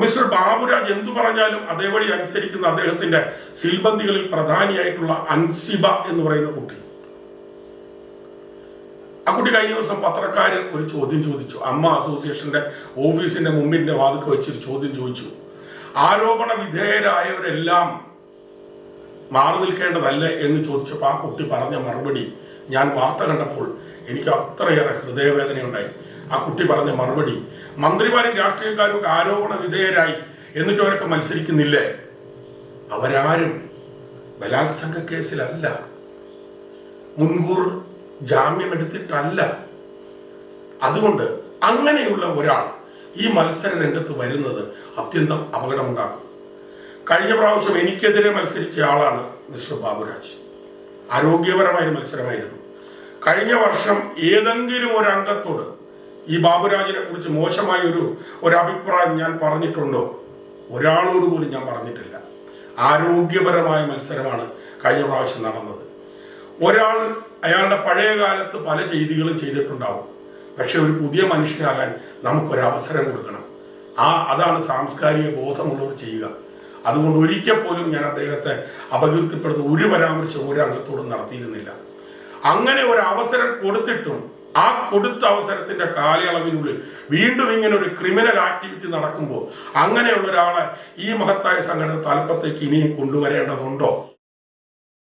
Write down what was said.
Mister Baburaj എന്തു പറഞ്ഞാലും അതേപടി അനുസരിക്കുന്ന അദ്ദേഹത്തിന്റെ സിൽബന്ദികളിൽ പ്രധാനിയായിട്ടുള്ള അൻസിബ എന്ന് പറയുന്ന കുട്ടി. ആ കുട്ടി കഴിഞ്ഞ ദിവസം പത്രക്കാര് ഒരു ചോദ്യം ചോദിച്ചു. അമ്മ അസോസിയേഷന്റെ ഓഫീസിന്റെ മുമ്പിന്റെ വാതിൽക്ക് വെച്ചൊരു ചോദ്യം ചോദിച്ചു. ആരോപണ വിധേയരായവരെല്ലാം മാറി നിൽക്കേണ്ടതല്ലേ എന്ന് ചോദിച്ചപ്പോൾ ആ കുട്ടി പറഞ്ഞ മറുപടി ഞാൻ വാർത്ത കണ്ടപ്പോൾ എനിക്ക് അത്രയേറെ ഹൃദയവേദനയുണ്ടായി. ആ കുട്ടി പറഞ്ഞ മറുപടി, മന്ത്രിമാരും രാഷ്ട്രീയക്കാരും ഒക്കെ ആരോപണ വിധേയരായി എന്നിട്ട് അവരൊക്കെ മത്സരിക്കുന്നില്ലേ? അവരാരും ബലാത്സംഗ കേസിലല്ല, മുൻകൂർ ജാമ്യം എടുത്തിട്ടല്ല. അതുകൊണ്ട് അങ്ങനെയുള്ള ഒരാൾ ഈ മത്സര രംഗത്ത് വരുന്നത് അത്യന്തം അപകടമുണ്ടാക്കും. കഴിഞ്ഞ പ്രാവശ്യം എനിക്കെതിരെ മത്സരിച്ച ആളാണ് മിസ്റ്റർ ബാബുരാജ്. ആരോഗ്യപരമായ മത്സരമായിരുന്നു. കഴിഞ്ഞ വർഷം ഏതെങ്കിലും ഒരു അംഗത്തോട് ഈ ബാബുരാജിനെ കുറിച്ച് മോശമായ ഒരു അഭിപ്രായം ഞാൻ പറഞ്ഞിട്ടുണ്ടോ? ഒരാളോട് പോലും ഞാൻ പറഞ്ഞിട്ടില്ല. ആരോഗ്യപരമായ മത്സരമാണ് കഴിഞ്ഞ പ്രാവശ്യം നടന്നത്. ഒരാൾ അയാളുടെ പഴയ കാലത്ത് പല ചെയ്തികളും ചെയ്തിട്ടുണ്ടാവും. പക്ഷെ ഒരു പുതിയ മനുഷ്യനാകാൻ നമുക്കൊരവസരം കൊടുക്കണം. അതാണ് സാംസ്കാരിക ബോധമുള്ളവർ ചെയ്യുക. അതുകൊണ്ട് ഒരിക്കൽ പോലും ഞാൻ അദ്ദേഹത്തെ അപകീർത്തിപ്പെടുന്ന ഒരു പരാമർശം ഒരു അംഗത്തോടും നടത്തിയിരുന്നില്ല. അങ്ങനെ ഒരു അവസരം കൊടുത്തിട്ടും ആ കൊടുത്ത അവസരത്തിന്റെ കാലയളവിനുള്ളിൽ വീണ്ടും ഇങ്ങനെ ഒരു ക്രിമിനൽ ആക്ടിവിറ്റി നടക്കുമ്പോൾ അങ്ങനെയുള്ള ഒരാളെ ഈ മഹത്തായ സംഘടന തലപ്പത്തേക്ക് ഇനിയും കൊണ്ടുവരേണ്ടതുണ്ടോ?